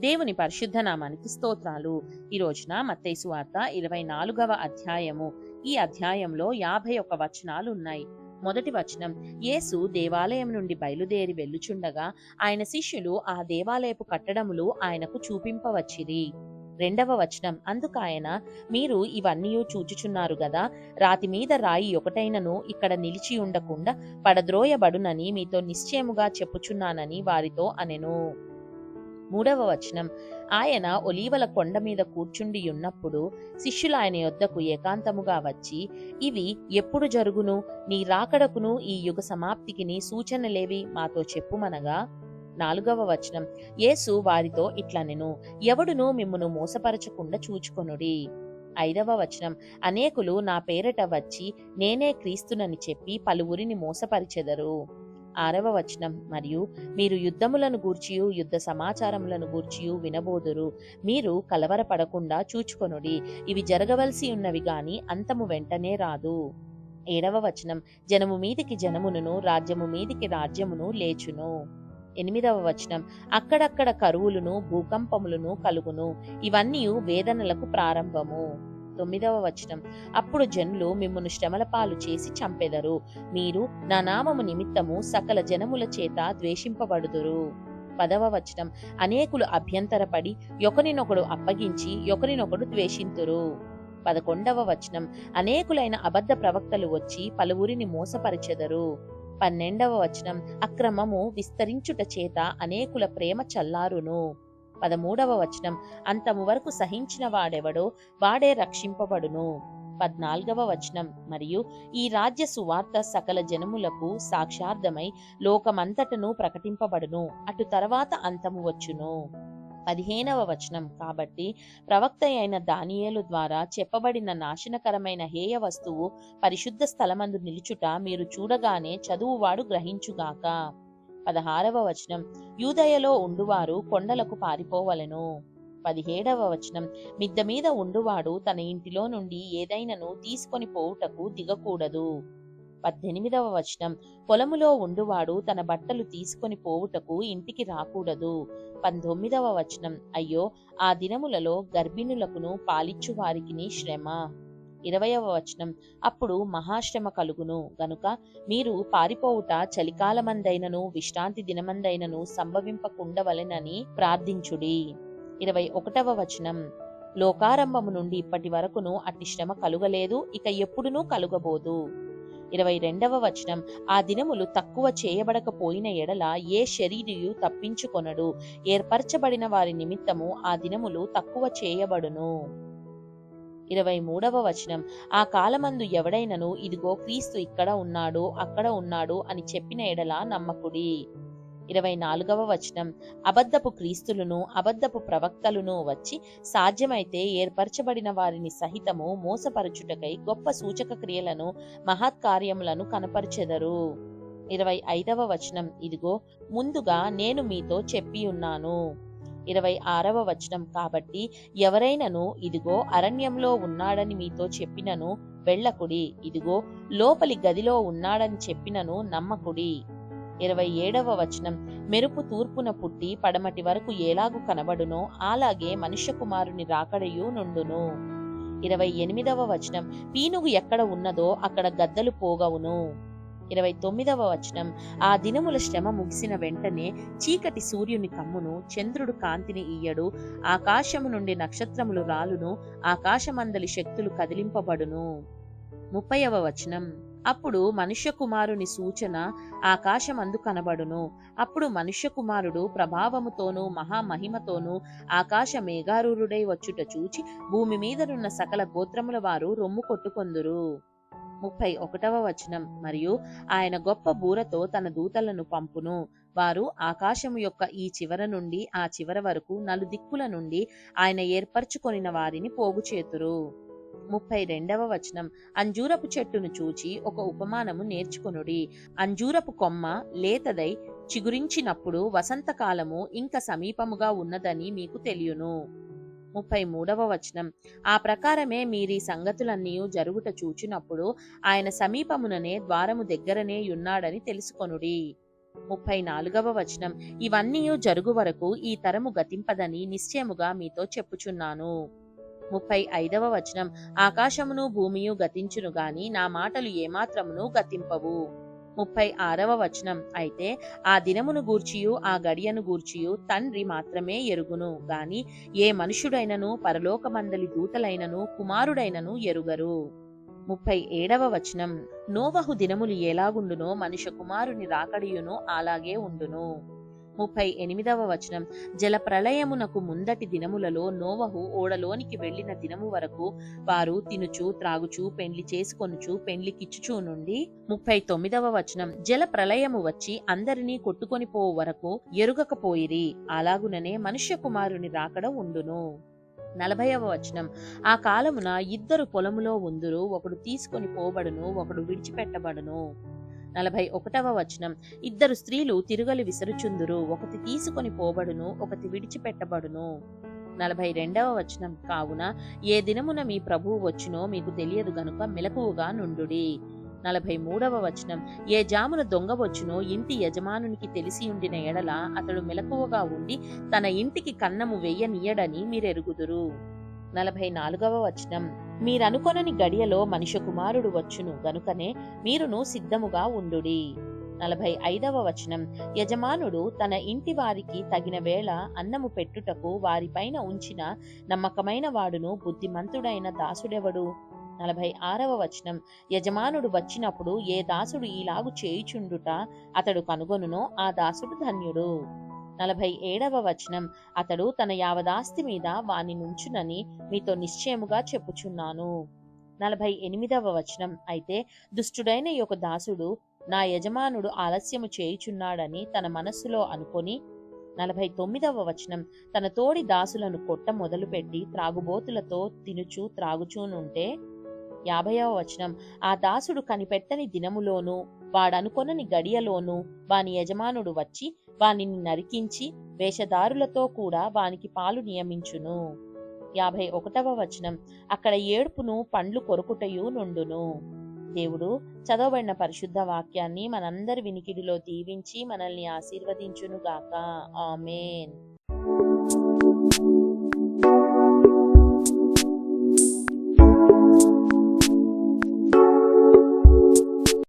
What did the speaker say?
దేవుని పరిశుద్ధ నామానికి స్తోత్రాలు. ఈ రోజున మత్తయి సువార్త 24వ అధ్యాయము. ఈ అధ్యాయంలో 51 వచనాలు ఉన్నాయి. మొదటి వచనం, యేసు దేవాలయం నుండి బయలుదేరి వెళ్ళుచుండగా ఆయన శిష్యులు ఆ దేవాలయపు కట్టడములు ఆయనకు చూపింపవచ్చిరి. రెండవ వచనం, అందుకాయన, మీరు ఇవన్నీ చూచుచున్నారు గదా, రాతి మీద రాయి ఒకటైనను ఇక్కడ నిలిచి ఉండకుండా పడద్రోయబడునని మీతో నిశ్చయముగా చెప్పుచున్నానని వారితో అనెను. మూడవ వచనం, ఆయన ఒలీవల కొండ మీద కూర్చుండి ఉన్నప్పుడు శిష్యులు ఆయన యొద్దకు ఏకాంతముగా వచ్చి, ఇవి ఎప్పుడు జరుగును? నీ రాకడకును ఈ యుగ సమాప్తికిని సూచనలేవి మాతో చెప్పుమనగా. నాలుగవ వచనం, యేసు వారితో ఇట్లనెను, ఎవడును మిమ్మును మోసపరచకుండా చూచుకొనుడి. ఐదవ వచనం, అనేకులు నా పేరట వచ్చి నేనే క్రీస్తునని చెప్పి పలువురిని మోసపరిచెదరు. ఆరవ వచనం, మరియు మీరు యుద్ధములను గూర్చియు యుద్ధ సమాచారములను గూర్చియు వినబోదురు. మీరు కలవరపడకుండా చూచుకొనుడి. ఇవి జరగవలసి ఉన్నవి గాని అంతము వెంటనే రాదు. ఏడవ వచనం, జనము మీదికి జనమును రాజ్యము మీదికి రాజ్యమును లేచును. ఎనిమిదవ వచనం, అక్కడక్కడ కరువులను భూకంపములను కలుగును. ఇవన్నీ వేదనలకు ప్రారంభము. తొమ్మిదవ వచనం, అప్పుడు జనులు మిమ్మును శ్రమల పాలు చేసి చంపెదరు. మీరు నా నామము నిమిత్తము సకల జనముల చేత ద్వేషింపబడుదురు. పదవ వచనం, అనేకులు అభ్యంతరపడి ఒకరినొకడు అప్పగించి ఒకరినొకడు ద్వేషింతురు. 11వ వచనం, అనేకులైన అబద్ధ ప్రవక్తలు వచ్చి పలువురిని మోసపరిచెదరు. 12వ వచనం, అక్రమము విస్తరించుట చేత అనేకుల ప్రేమ చల్లారును. 13వ వచనం, అంతము వరకు సహించిన వాడెవడో వాడే రక్షింపబడును. 14వ వచనం, మరియు ఈ రాజ్య సువార్త సకల జనములకు సాక్షార్థమై లోకమంతటను ప్రకటింపబడును. అటు తర్వాత అంతము వచ్చును. 15వ వచనం, కాబట్టి ప్రవక్త అయిన దానియేలు ద్వారా చెప్పబడిన నాశనకరమైన హేయ వస్తువు పరిశుద్ధ స్థలమందు నిలుచుట మీరు చూడగానే చదువువాడు గ్రహించుగాక. 16వ వచనం, యూదయలో ఉండువారు కొండలకు పారిపోవలెను. 17వ వచనం, మిద్దె మీద ఉండువాడు తన ఇంటిలో నుండి ఏదైనను తీసుకొని పోవుటకు దిగకూడదు. 18వ వచనం, పొలములో ఉండువాడు తన బట్టలు తీసుకొని పోవుటకు ఇంటికి రాకూడదు. 19వ వచనం, అయ్యో ఆ దినములలో గర్భిణులకును పాలిచ్చు వారికిని శ్రమ. 20వ వచనం, అప్పుడు మహాశ్రమ కలుగును గనుక మీరు పారిపోవుట చలికాలమందైనను విశ్రాంతి దినమందైనను సంభవింపకుండవలెనని ప్రార్థించుడి. 21వ వచనం, లోకారంభము నుండి ఇప్పటి వరకును అట్టి శ్రమ కలుగలేదు, ఇక ఎప్పుడునూ కలుగబోదు. 22వ వచనం, ఆ దినములు తక్కువ చేయబడకపోయిన ఎడల ఏ శరీరియు తప్పించుకొనడు. ఏర్పరచబడిన వారి నిమిత్తము ఆ దినములు తక్కువ చేయబడును. 23వ వచనం, ఆ కాలమందు ఎవడైనను ఇదిగో క్రీస్తు ఇక్కడ ఉన్నాడు అక్కడ ఉన్నాడు అని చెప్పిన ఎడల నమ్మకుడి. 24వ వచనం, అబద్ధపు క్రీస్తులను అబద్ధపు ప్రవక్తలను వచ్చి సాధ్యమైతే ఏర్పరచబడిన వారిని సహితము మోసపరచుటకై గొప్ప సూచక క్రియలను మహత్కార్యములను కనపరిచెదరు. 25వ వచనం, ఇదిగో ముందుగా నేను మీతో చెప్పి ఉన్నాను. 26వ వచనం, కాబట్టి ఎవరైనను ఇదిగో అరణ్యంలో ఉన్నాడని మీతో చెప్పినను వెళ్ళకుడి, ఇదిగో లోపలి గదిలో ఉన్నాడని చెప్పినను నమ్మకుడి. 27వ వచనం, మెరుపు తూర్పున పుట్టి పడమటి వరకు ఎలాగు కనబడునో అలాగే మనుష్య కుమారుని రాకడయు నుండును. 28వ వచనం, పీనుగు ఎక్కడ ఉన్నదో అక్కడ గద్దలు పోగవును. 29వ వచనం, ఆ దినముల శ్రమ ముగిసిన వెంటనే చీకటి సూర్యుని కమ్మును, చంద్రుడు కాంతిని ఇయ్యడు, ఆకాశము నుండి నక్షత్రములు రాలును, ఆకాశమందలి శక్తులు కదిలింపబడును. 30వ వచనం, అప్పుడు మనుష్య కుమారుని సూచన ఆకాశమందు కనబడును. అప్పుడు మనుష్య కుమారుడు ప్రభావముతోనూ మహామహిమతోనూ ఆకాశ మేఘారూఢుడై వచ్చుట చూచి భూమి మీదనున్న సకల గోత్రముల వారు రొమ్ము కొట్టుకొందురు. 31వ వచనం, మరియు ఆయన గొప్ప బూరతో తన దూతలను పంపును. వారు ఆకాశము యొక్క ఈ చివర నుండి ఆ చివర వరకు నలుదిక్కుల నుండి ఆయన ఏర్పరచుకొనిన వారిని పోగుచేతురు. 32వ వచనం, అంజూరపు చెట్టును చూచి ఒక ఉపమానము నేర్చుకొనుడి. అంజూరపు కొమ్మ లేతదై చిగురించినప్పుడు వసంతకాలము ఇంక సమీపముగా ఉన్నదని మీకు తెలియను. 33వ వచనం, ఆ ప్రకారమే మీరీ సంగతులన్నీ జరుగుట చూచినప్పుడు ఆయన సమీపముననే ద్వారము దగ్గరనే యున్నాడని తెలుసుకొనుడి. 34వ వచనం, ఇవన్నీ జరుగు వరకు ఈ తరము గతింపదని నిశ్చయముగా మీతో చెప్పుచున్నాను. 35వ వచనం, ఆకాశమును భూమియు గతించును గాని నా మాటలు ఏమాత్రమును గతింపవు. 36వ వచనం, అయితే ఆ దినమును గూర్చియు ఆ గడియను గూర్చియు తండ్రి మాత్రమే ఎరుగును గాని ఏ మనుష్యుడైనను పరలోకమందలి దూతలైనను కుమారుడైనను ఎరుగరు. 37వ వచనం, నోవహు దినములు ఎలాగుండునో మనుష్య కుమారుని రాకడియును అలాగే ఉండును. 38వ వచనం, జల ప్రళయమునకు ముందటి దినములలో నోవహు ఓడలోనికి వెళ్లిన దినము వరకు వారు తినుచు త్రాగుచు పెండ్లి చేసుకొనుచు పెండ్లికిచ్చుచూ నుండి. 39వ వచనం, జల ప్రళయము వచ్చి అందరినీ కొట్టుకొని పోవు వరకు ఎరుగకపోయిరి, అలాగుననే మనుష్య కుమారుని రాకడ ఉండును. 40వ వచనం, ఆ కాలమున ఇద్దరు పొలములో ఉందురు, ఒకడు తీసుకొని పోబడును, ఒకడు విడిచిపెట్టబడును. 41వ వచనం, ఇద్దరు స్త్రీలు తిరుగలి విసరుచుందురు, ఒకటి తీసుకొని పోబడును, ఒకటి విడిచిపెట్టబడును. 42వ వచనం, కావున ఏ దినమున మీ ప్రభువు వచ్చునో మీకు తెలియదు గనుక మెలకువగా నుండుడి. 43వ వచనం, ఏ జామున దొంగ వచ్చునో ఇంటి యజమానునికి తెలిసి ఉండిన ఎడల అతడు మెలకువగా ఉండి తన ఇంటికి కన్నము వెయ్యనీయడని మీరెరుగుదురు. 44వ వచనం, మీరనుకొనని గడియలో మనుష్య కుమారుడు వచ్చును గనుకనే మీరును సిద్ధముగా ఉండుడి. 45వ వచనం, యజమానుడు తన ఇంటి వారికి తగిన వేళ అన్నము పెట్టుటకు వారిపైన ఉంచిన నమ్మకమైన వాడును బుద్ధిమంతుడైన దాసుడెవడు. 46వ వచనం, యజమానుడు వచ్చినప్పుడు ఏ దాసుడు ఈలాగు చేయుచుండుట అతడు కనుగొనునో ఆ దాసుడు ధన్యుడు. 47వ వచనం, అతడు తన యావదాస్తి మీద వాని నుంచునని మీతో నిశ్చయముగా చెప్పుచున్నాను. 48వ వచనం, అయితే దుష్టుడైన యొక్క దాసుడు నా యజమానుడు ఆలస్యము చేయుచున్నాడని తన మనస్సులో అనుకొని. 49వ వచనం, తన తోడి దాసులను కొట్ట మొదలుపెట్టి త్రాగుబోతులతో తినుచు త్రాగుచూనుంటే. 50వ వచనం, ఆ దాసుడు కనిపెట్టని దినములోను వాడనుకొనని గడియలోను వాని యజమానుడు వచ్చి వానిని నరికించి వేషధారులతో కూడా వానికి పాలు నియమించును. 51వ వచనం, అక్కడ ఏడుపును పండ్లు కొరుకుటయు నుండును. దేవుడు చదవబడిన పరిశుద్ధ వాక్యాన్ని మనందరి వినికిడిలో దీవించి మనల్ని ఆశీర్వదించునుగాక. ఆమేన్.